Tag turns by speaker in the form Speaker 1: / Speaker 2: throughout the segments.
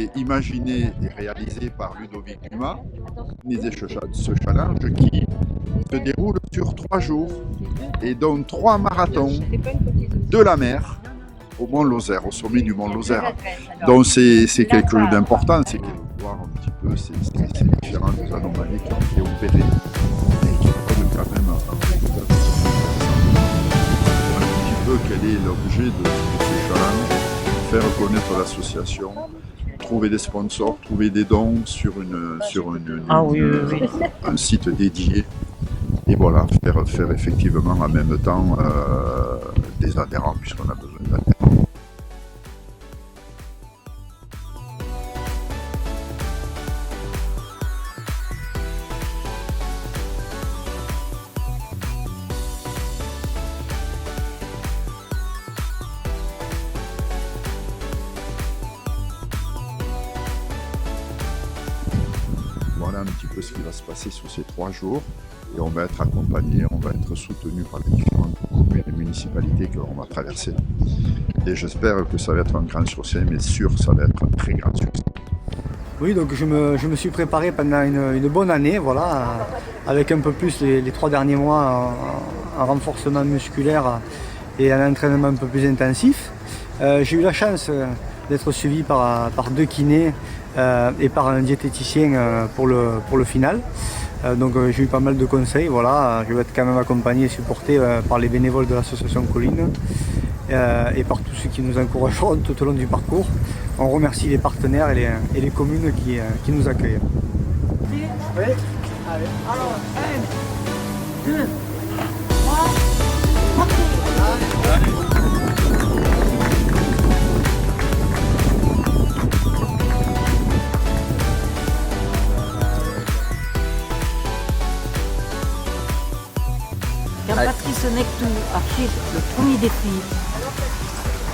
Speaker 1: été imaginé et réalisé par Ludovic Dumas, organisé ce challenge qui se déroule sur 3 jours et dont 3 marathons de la mer au Mont Lozère, au sommet du Mont Lozère. Donc c'est quelque chose d'important, c'est de voir un petit peu ces différentes anomalies qui ont été opérées et qui donnent quand même un petit peu quel est l'objet de ce challenge, faire connaître l'association, trouver des sponsors, trouver des dons sur un site dédié. Et voilà, faire effectivement en même temps des adhérents, puisqu'on a besoin d'adhérents. Voilà un petit peu ce qui va se passer sur ces 3 jours. Et on va être accompagné, on va être soutenu par les différentes communes et municipalités que l'on va traverser. Et j'espère que ça va être un grand succès, mais sûr, ça va être un très grand succès.
Speaker 2: Oui, donc je me suis préparé pendant une bonne année, voilà, avec un peu plus les 3 derniers mois en renforcement musculaire et un entraînement un peu plus intensif. J'ai eu la chance d'être suivi par 2 kinés et par un diététicien pour le final. Donc j'ai eu pas mal de conseils, voilà. Je vais être quand même accompagné et supporté par les bénévoles de l'association Colline et par tous ceux qui nous encourageront tout au long du parcours. On remercie les partenaires et les communes qui nous accueillent. Oui. Allez. Alors, 1, 2, 3, partez.
Speaker 3: Quand Patrice Nectou a fait le premier défi,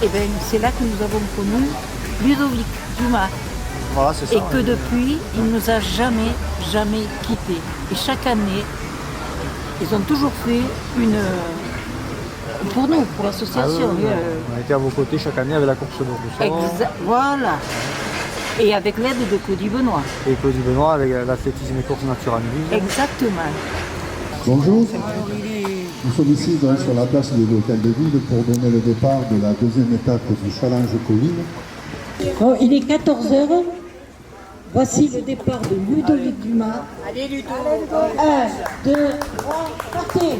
Speaker 3: et ben, c'est là que nous avons connu Ludovic Dumas.
Speaker 2: Voilà, c'est ça,
Speaker 3: et que depuis, il ne nous a jamais quittés. Et chaque année, ils ont toujours fait pour nous, pour l'association.
Speaker 2: Ah oui. On a été à vos côtés chaque année avec la course de Rousseau.
Speaker 3: Voilà. Et avec l'aide de Claudie Benoît.
Speaker 2: Et Claudie Benoît avec l'athlétisme et course nature en ville.
Speaker 3: Exactement.
Speaker 4: Bonjour. Nous sommes ici donc, sur la place de l'hôtel de ville pour donner le départ de la 2e étape du challenge Colline.
Speaker 5: Bon, il est 14h. Voici le départ de Ludovic Dumas.
Speaker 3: Allez Ludo.
Speaker 5: 1, 2, 3, partez.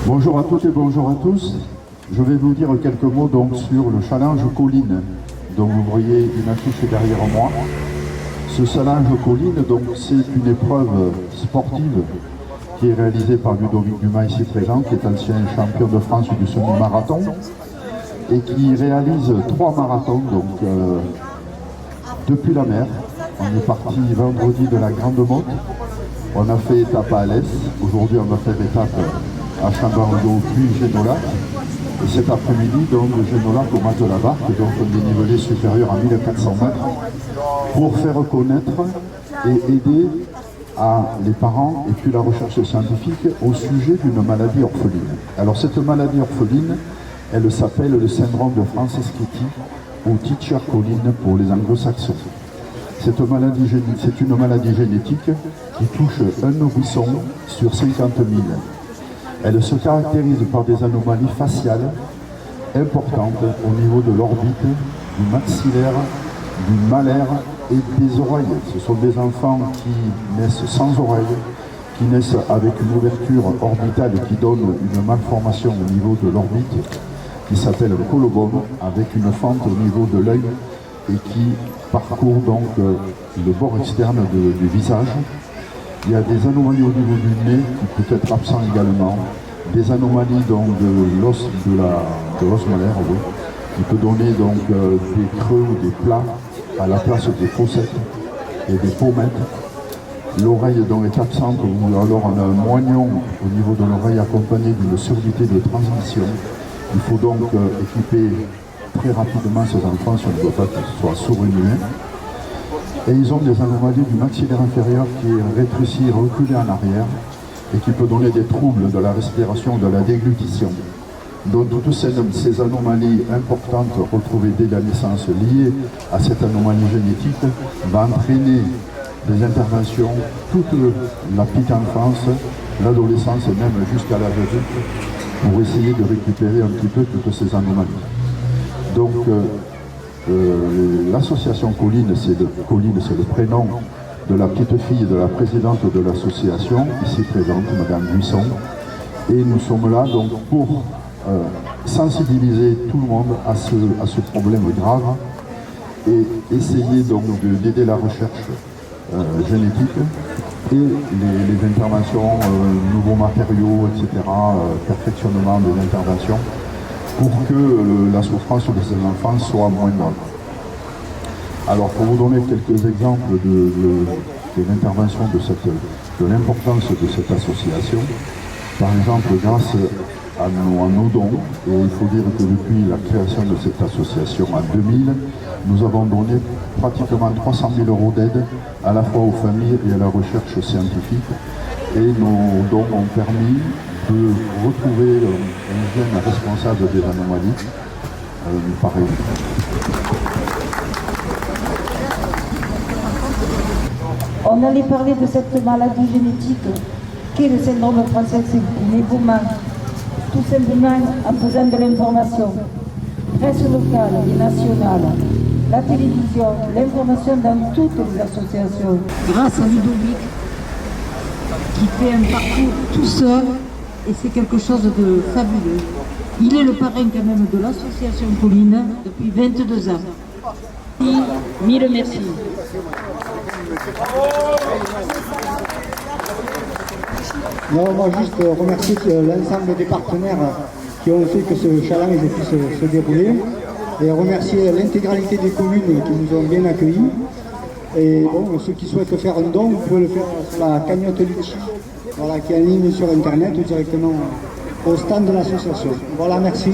Speaker 4: Bonjour à toutes et bonjour à tous. Je vais vous dire quelques mots donc sur le challenge Colline, dont vous voyez une affiche derrière moi. Ce challenge Colline, donc, c'est une épreuve sportive qui est réalisée par Ludovic Dumas ici présent, qui est ancien champion de France du semi-marathon et qui réalise 3 marathons donc, depuis la mer. On est parti vendredi de la Grande Motte. On a fait étape à Alès. Aujourd'hui, on va faire étape à Chambord-Haut puis Génola. cet après-midi, donc, de Genola au Mas de la Barque, donc un dénivelé supérieur à 1400 mètres, pour faire connaître et aider les parents et puis la recherche scientifique au sujet d'une maladie orpheline. Alors cette maladie orpheline, elle s'appelle le syndrome de Franceschetti ou Teacher-Collin pour les anglo-saxons. C'est une maladie génétique qui touche un nourrisson sur 50 000. Elle se caractérise par des anomalies faciales importantes au niveau de l'orbite, du maxillaire, du malaire et des oreilles. Ce sont des enfants qui naissent sans oreilles, qui naissent avec une ouverture orbitale qui donne une malformation au niveau de l'orbite, qui s'appelle le colobome, avec une fente au niveau de l'œil et qui parcourt donc le bord externe du visage. Il y a des anomalies au niveau du nez qui peut être absent également, des anomalies donc de l'os malaire, oui, qui peut donner donc des creux ou des plats à la place des fossettes et des pommettes. L'oreille donc est absente ou alors on a un moignon au niveau de l'oreille accompagné d'une surdité de transmission. Il faut donc équiper très rapidement ces enfants si on ne veut pas qu'ils soient sourds et muets. Et ils ont des anomalies du maxillaire inférieur qui est rétréci, reculé en arrière et qui peut donner des troubles de la respiration, de la déglutition. Donc toutes ces anomalies importantes retrouvées dès la naissance liées à cette anomalie génétique va entraîner des interventions toute la petite enfance, l'adolescence et même jusqu'à l'âge adulte pour essayer de récupérer un petit peu toutes ces anomalies. Donc l'association Colline, c'est le prénom de la petite fille de la présidente de l'association, ici présente, Madame Buisson. Et nous sommes là donc pour sensibiliser tout le monde à ce problème grave et essayer donc d'aider la recherche génétique et les interventions, nouveaux matériaux, etc., perfectionnement des interventions pour que la souffrance de ces enfants soit moindre. Alors pour vous donner quelques exemples de l'intervention de l'importance de cette association, par exemple grâce à nos dons, et il faut dire que depuis la création de cette association en 2000, nous avons donné pratiquement 300 000 € d'aide à la fois aux familles et à la recherche scientifique. Et nos dons ont permis de retrouver un gène responsable des anomalies. Pareil.
Speaker 5: On allait parler de cette maladie génétique qu'est le syndrome Franceschetti, mais tout simplement en faisant de l'information. Presse locale et nationale, la télévision, l'information dans toutes les associations. Grâce à Ludovic, qui fait un parcours tout seul, et c'est quelque chose de fabuleux. Il est le parrain quand même de l'association Colline depuis 22 ans. Mille merci.
Speaker 2: Non, moi juste remercier l'ensemble des partenaires qui ont fait que ce challenge puisse se dérouler et remercier l'intégralité des communes qui nous ont bien accueillis. Et bon, ceux qui souhaitent faire un don, vous pouvez le faire sur la cagnotte Litchi, voilà, qui est en ligne sur internet ou directement au stand de l'association. Voilà, merci.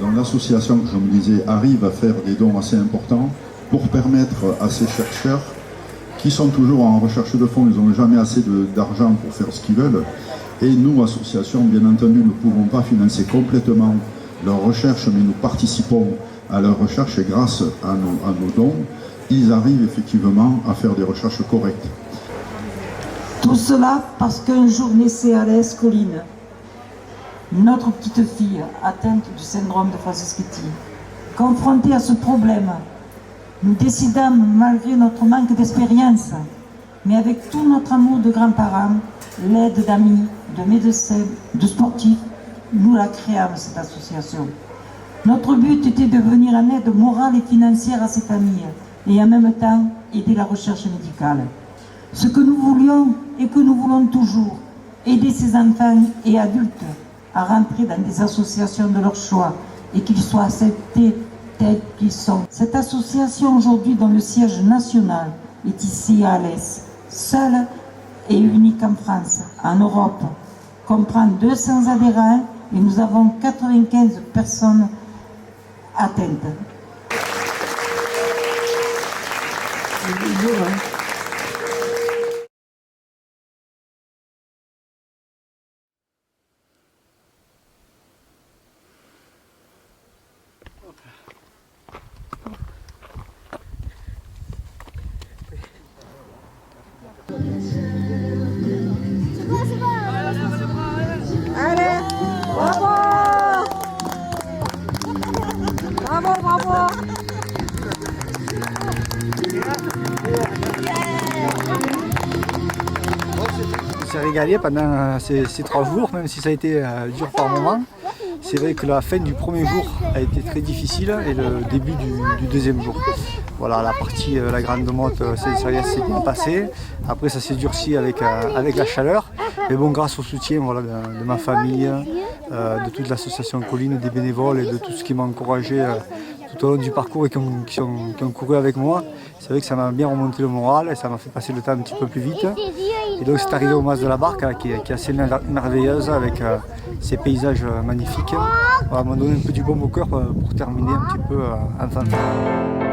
Speaker 4: Donc l'association, comme je me disais, arrive à faire des dons assez importants pour permettre à ces chercheurs qui sont toujours en recherche de fonds, ils n'ont jamais assez d'argent pour faire ce qu'ils veulent. Et nous, association, bien entendu, ne pouvons pas financer complètement leur recherche, mais nous participons à leur recherche et grâce à nos dons, ils arrivent effectivement à faire des recherches correctes.
Speaker 5: Tout cela parce qu'un jour naissait Alès Colline, notre petite fille atteinte du syndrome de Franceschetti. Confrontée à ce problème, nous décidâmes, malgré notre manque d'expérience, mais avec tout notre amour de grands-parents, l'aide d'amis, de médecins, de sportifs, nous la créâmes, cette association. Notre but était de venir en aide morale et financière à ces familles, et en même temps aider la recherche médicale. Ce que nous voulions et que nous voulons toujours, aider ces enfants et adultes à rentrer dans des associations de leur choix et qu'ils soient acceptés tels qu'ils sont. Cette association aujourd'hui dont le siège national est ici à Alès, seule et unique en France, en Europe, comprend 200 adhérents et nous avons 95 personnes atteintes.
Speaker 6: Allez, bravo! Bravo, bravo!
Speaker 2: On s'est régalé pendant ces 3 jours, même si ça a été dur par moments. C'est vrai que la fin du premier jour a été très difficile et le début du deuxième jour. Voilà, la partie, la grande motte Saint-Cériès s'est bien passée. Après, ça s'est durci avec la chaleur. Mais bon, grâce au soutien voilà, de ma famille, de toute l'association Colline, des bénévoles et de tout ce qui m'a encouragé tout au long du parcours et qui ont couru avec moi, c'est vrai que ça m'a bien remonté le moral et ça m'a fait passer le temps un petit peu plus vite. Et donc c'est arrivé au Mas de la Barque hein, qui est assez merveilleuse avec ces paysages magnifiques. Voilà, m'a donné un peu du baume au cœur pour terminer un petit peu en fanfare.